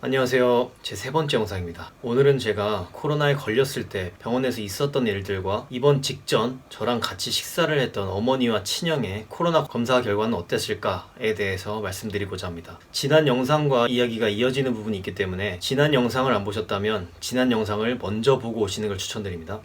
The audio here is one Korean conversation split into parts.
안녕하세요. 제 세 번째 영상입니다. 오늘은 제가 코로나에 걸렸을 때 병원에서 있었던 일들과 입원 직전 저랑 같이 식사를 했던 어머니와 친형의 코로나 검사 결과는 어땠을까에 대해서 말씀드리고자 합니다. 지난 영상과 이야기가 이어지는 부분이 있기 때문에 지난 영상을 안 보셨다면 지난 영상을 먼저 보고 오시는 걸 추천드립니다.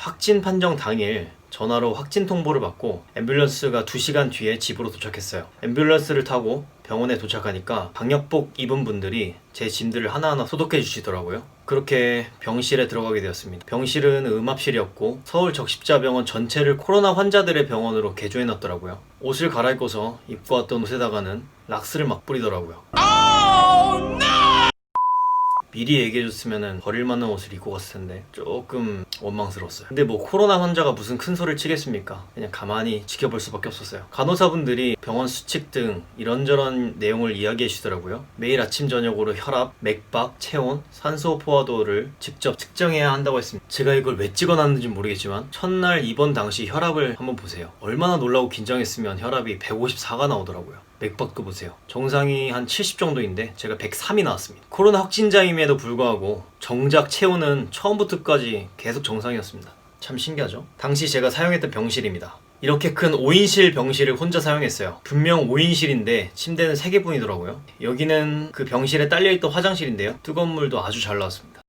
확진 판정 당일 전화로 확진 통보를 받고 앰뷸런스가 2시간 뒤에 집으로 도착했어요. 앰뷸런스를 타고 병원에 도착하니까 방역복 입은 분들이 제 짐들을 하나하나 소독해 주시더라고요. 그렇게 병실에 들어가게 되었습니다. 병실은 음압실이었고 서울 적십자병원 전체를 코로나 환자들의 병원으로 개조해 놨더라고요. 옷을 갈아입고서 입고 왔던 옷에다가는 락스를 막 뿌리더라고요. 미리 얘기해줬으면 버릴 만한 옷을 입고 갔을 텐데 조금 원망스러웠어요. 근데 뭐 코로나 환자가 무슨 큰 소리를 치겠습니까? 그냥 가만히 지켜볼 수밖에 없었어요. 간호사분들이 병원 수칙 등 이런저런 내용을 이야기해 주시더라고요. 매일 아침 저녁으로 혈압, 맥박, 체온, 산소 포화도를 직접 측정해야 한다고 했습니다. 제가 이걸 왜 찍어놨는지 모르겠지만 첫날 입원 당시 혈압을 한번 보세요. 얼마나 놀라고 긴장했으면 혈압이 154가 나오더라고요. 맥박도 보세요. 정상이 한 70 정도인데 제가 103이 나왔습니다. 코로나 확진자임에도 불구하고 정작 체온은 처음부터까지 계속 정상이었습니다. 참 신기하죠? 당시 제가 사용했던 병실입니다. 이렇게 큰 5인실 병실을 혼자 사용했어요. 분명 5인실인데 침대는 3개뿐이더라고요. 여기는 그 병실에 딸려있던 화장실인데요. 뜨거운 물도 아주 잘 나왔습니다.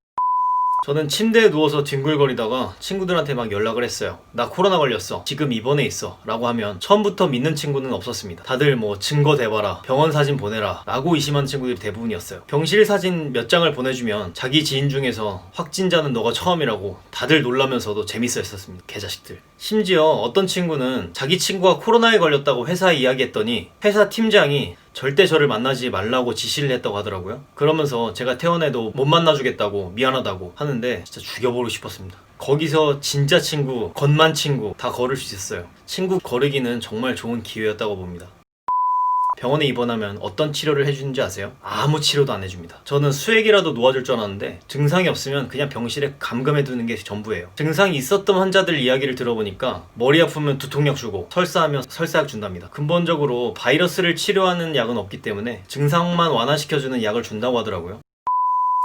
저는 침대에 누워서 뒹굴거리다가 친구들한테 막 연락을 했어요. 나 코로나 걸렸어. 지금 입원해 있어. 라고 하면 처음부터 믿는 친구는 없었습니다. 다들 뭐 증거 대봐라. 병원 사진 보내라. 라고 의심한 친구들이 대부분이었어요. 병실 사진 몇 장을 보내주면 자기 지인 중에서 확진자는 너가 처음이라고 다들 놀라면서도 재밌어 했었습니다. 개자식들. 심지어 어떤 친구는 자기 친구가 코로나에 걸렸다고 회사에 이야기했더니 회사 팀장이 절대 저를 만나지 말라고 지시를 했다고 하더라고요. 그러면서 제가 퇴원해도 못 만나주겠다고 미안하다고 하는데 진짜 죽여보고 싶었습니다. 거기서 진짜 친구, 겉만 친구 다 거를 수 있었어요. 친구 거르기는 정말 좋은 기회였다고 봅니다. 병원에 입원하면 어떤 치료를 해주는지 아세요? 아무 치료도 안 해줍니다. 저는 수액이라도 놓아줄 줄 알았는데 증상이 없으면 그냥 병실에 감금해두는 게 전부예요. 증상이 있었던 환자들 이야기를 들어보니까 머리 아프면 두통약 주고 설사하면 설사약 준답니다. 근본적으로 바이러스를 치료하는 약은 없기 때문에 증상만 완화시켜주는 약을 준다고 하더라고요.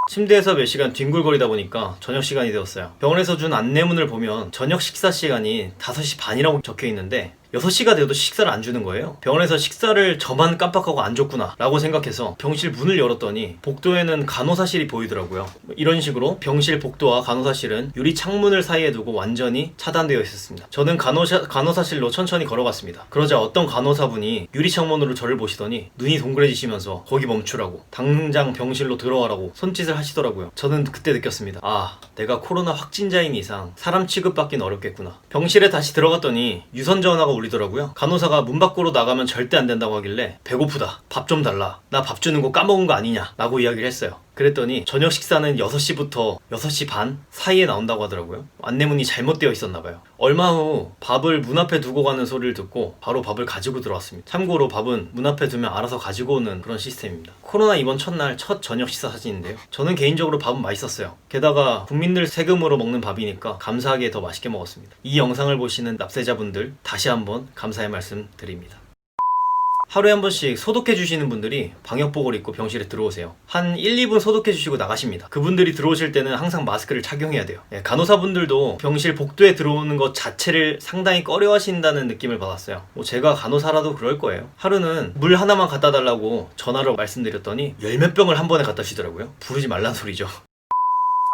침대에서 몇 시간 뒹굴거리다 보니까 저녁 시간이 되었어요. 병원에서 준 안내문을 보면 저녁 식사 시간이 5시 반이라고 적혀 있는데 6시가 돼도 식사를 안 주는 거예요. 병원에서 식사를 저만 깜빡하고 안 줬구나 라고 생각해서 병실 문을 열었더니 복도에는 간호사실이 보이더라고요. 이런 식으로 병실 복도와 간호사실은 유리 창문을 사이에 두고 완전히 차단되어 있었습니다. 저는 간호사실로 천천히 걸어갔습니다. 그러자 어떤 간호사분이 유리 창문으로 저를 보시더니 눈이 동그래지시면서 거기 멈추라고, 당장 병실로 들어가라고 손짓을 하시더라고요. 저는 그때 느꼈습니다. 아, 내가 코로나 확진자인 이상 사람 취급받긴 어렵겠구나. 병실에 다시 들어갔더니 유선 전화가 울리더라고요. 간호사가 문 밖으로 나가면 절대 안 된다고 하길래 배고프다. 밥 좀 달라. 나 밥 주는 거 까먹은 거 아니냐? 라고 이야기를 했어요. 그랬더니 저녁 식사는 6시부터 6시 반 사이에 나온다고 하더라고요. 안내문이 잘못되어 있었나봐요. 얼마 후 밥을 문 앞에 두고 가는 소리를 듣고 바로 밥을 가지고 들어왔습니다. 참고로 밥은 문 앞에 두면 알아서 가지고 오는 그런 시스템입니다. 코로나 입원 첫날 첫 저녁 식사 사진인데요. 저는 개인적으로 밥은 맛있었어요. 게다가 국민들 세금으로 먹는 밥이니까 감사하게 더 맛있게 먹었습니다. 이 영상을 보시는 납세자분들 다시 한번 감사의 말씀 드립니다. 하루에 한 번씩 소독해 주시는 분들이 방역복을 입고 병실에 들어오세요. 한 1, 2분 소독해 주시고 나가십니다. 그분들이 들어오실 때는 항상 마스크를 착용해야 돼요. 간호사분들도 병실 복도에 들어오는 것 자체를 상당히 꺼려 하신다는 느낌을 받았어요. 제가 간호사라도 그럴 거예요. 하루는 물 하나만 갖다 달라고 전화로 말씀드렸더니 10몇 병을 한 번에 갖다 주시더라고요. 부르지 말란 소리죠.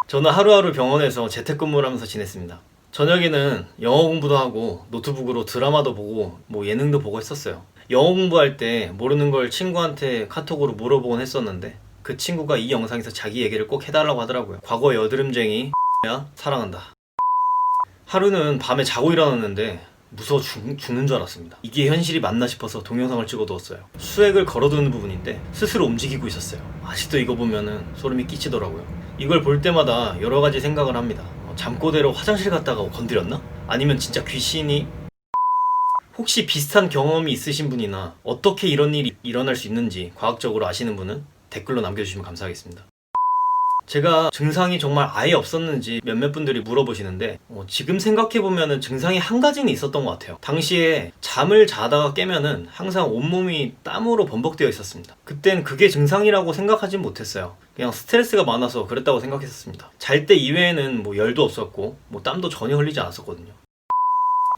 저는 하루하루 병원에서 재택근무를 하면서 지냈습니다. 저녁에는 영어 공부도 하고 노트북으로 드라마도 보고 예능도 보고 했었어요. 영어 공부할 때 모르는 걸 친구한테 카톡으로 물어보곤 했었는데 그 친구가 이 영상에서 자기 얘기를 꼭 해달라고 하더라고요. 과거 여드름쟁이 야 사랑한다. 하루는 밤에 자고 일어났는데 무서워 죽는 줄 알았습니다. 이게 현실이 맞나 싶어서 동영상을 찍어두었어요. 수액을 걸어두는 부분인데 스스로 움직이고 있었어요. 아직도 이거 보면은 소름이 끼치더라고요. 이걸 볼 때마다 여러 가지 생각을 합니다. 잠꼬대로 화장실 갔다가 건드렸나? 아니면 진짜 귀신이? 혹시 비슷한 경험이 있으신 분이나 어떻게 이런 일이 일어날 수 있는지 과학적으로 아시는 분은 댓글로 남겨주시면 감사하겠습니다. 제가 증상이 정말 아예 없었는지 몇몇 분들이 물어보시는데 지금 생각해보면 증상이 한 가지는 있었던 것 같아요. 당시에 잠을 자다가 깨면은 항상 온몸이 땀으로 범벅되어 있었습니다. 그땐 그게 증상이라고 생각하진 못했어요. 그냥 스트레스가 많아서 그랬다고 생각했었습니다. 잘 때 이외에는 뭐 열도 없었고 뭐 땀도 전혀 흘리지 않았었거든요.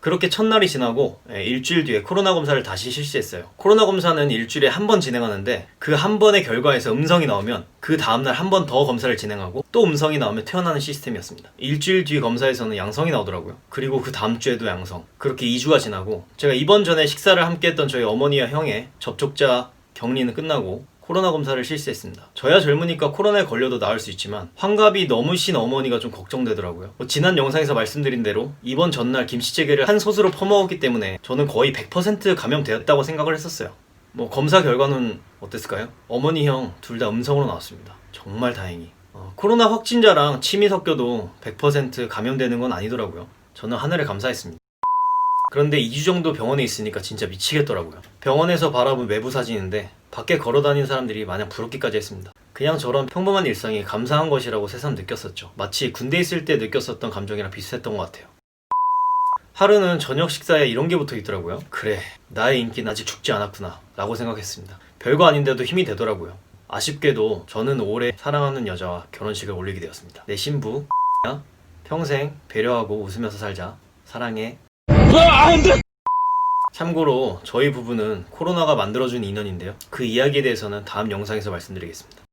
그렇게 첫날이 지나고 일주일 뒤에 코로나 검사를 다시 실시했어요. 코로나 검사는 일주일에 한 번 진행하는데 그 한 번의 결과에서 음성이 나오면 그 다음날 한 번 더 검사를 진행하고 또 음성이 나오면 퇴원하는 시스템이었습니다. 일주일 뒤 검사에서는 양성이 나오더라고요. 그리고 그 다음 주에도 양성. 그렇게 2주가 지나고 제가 입원 전에 식사를 함께 했던 저희 어머니와 형의 접촉자 격리는 끝나고 코로나 검사를 실시했습니다. 저야 젊으니까 코로나에 걸려도 나을 수 있지만 환갑이 넘으신 어머니가 좀 걱정되더라고요. 지난 영상에서 말씀드린 대로 입원 전날 김치찌개를 한 솥으로 퍼먹었기 때문에 저는 거의 100% 감염되었다고 생각을 했었어요. 검사 결과는 어땠을까요? 어머니 형 둘 다 음성으로 나왔습니다. 정말 다행히. 코로나 확진자랑 침이 섞여도 100% 감염되는 건 아니더라고요. 저는 하늘에 감사했습니다. 그런데 2주 정도 병원에 있으니까 진짜 미치겠더라고요. 병원에서 바라본 외부 사진인데 밖에 걸어다니는 사람들이 마냥 부럽기까지 했습니다. 그냥 저런 평범한 일상이 감사한 것이라고 새삼 느꼈었죠. 마치 군대 있을 때 느꼈었던 감정이랑 비슷했던 것 같아요. 하루는 저녁 식사에 이런 게 붙어 있더라고요. 그래, 나의 인기는 아직 죽지 않았구나 라고 생각했습니다. 별거 아닌데도 힘이 되더라고요. 아쉽게도 저는 올해 사랑하는 여자와 결혼식을 올리게 되었습니다. 내 신부 야 평생 배려하고 웃으면서 살자. 사랑해. 참고로 저희 부부는 코로나가 만들어준 인연인데요. 그 이야기에 대해서는 다음 영상에서 말씀드리겠습니다.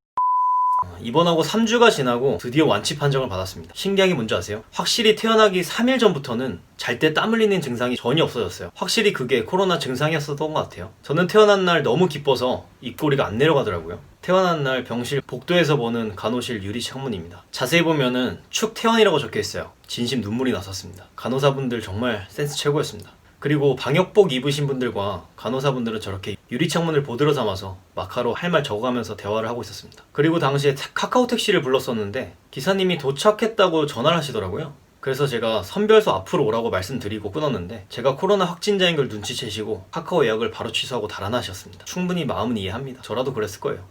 입원하고 3주가 지나고 드디어 완치 판정을 받았습니다. 신기한 게 뭔지 아세요? 확실히 태어나기 3일 전부터는 잘 때 땀 흘리는 증상이 전혀 없어졌어요. 확실히 그게 코로나 증상이었던 것 같아요. 저는 태어난 날 너무 기뻐서 입꼬리가 안 내려가더라고요. 태어난 날 병실 복도에서 보는 간호실 유리 창문입니다. 자세히 보면은 축태원이라고 적혀있어요. 진심 눈물이 났었습니다. 간호사분들 정말 센스 최고였습니다. 그리고 방역복 입으신 분들과 간호사분들은 저렇게 유리창문을 보드로 삼아서 마카로 할 말 적어가면서 대화를 하고 있었습니다. 그리고 당시에 카카오 택시를 불렀었는데 기사님이 도착했다고 전화를 하시더라고요. 그래서 제가 선별소 앞으로 오라고 말씀드리고 끊었는데 제가 코로나 확진자인 걸 눈치채시고 카카오 예약을 바로 취소하고 달아나셨습니다. 충분히 마음은 이해합니다. 저라도 그랬을 거예요.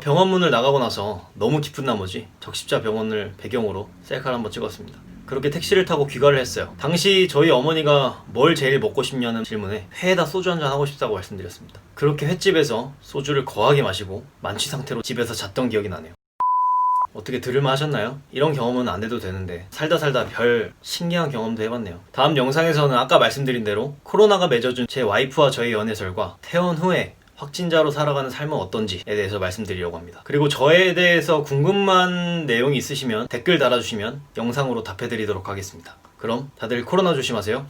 병원 문을 나가고 나서 너무 기쁜 나머지 적십자 병원을 배경으로 셀카를 한번 찍었습니다. 그렇게 택시를 타고 귀가를 했어요. 당시 저희 어머니가 뭘 제일 먹고 싶냐는 질문에 회에다 소주 한잔 하고 싶다고 말씀드렸습니다. 그렇게 횟집에서 소주를 거하게 마시고 만취 상태로 집에서 잤던 기억이 나네요. 어떻게 들을만 하셨나요? 이런 경험은 안 해도 되는데 살다 별 신기한 경험도 해봤네요. 다음 영상에서는 아까 말씀드린 대로 코로나가 맺어준 제 와이프와 저의 연애설과 퇴원 후에 확진자로 살아가는 삶은 어떤지에 대해서 말씀드리려고 합니다. 그리고 저에 대해서 궁금한 내용이 있으시면 댓글 달아주시면 영상으로 답해드리도록 하겠습니다. 그럼 다들 코로나 조심하세요.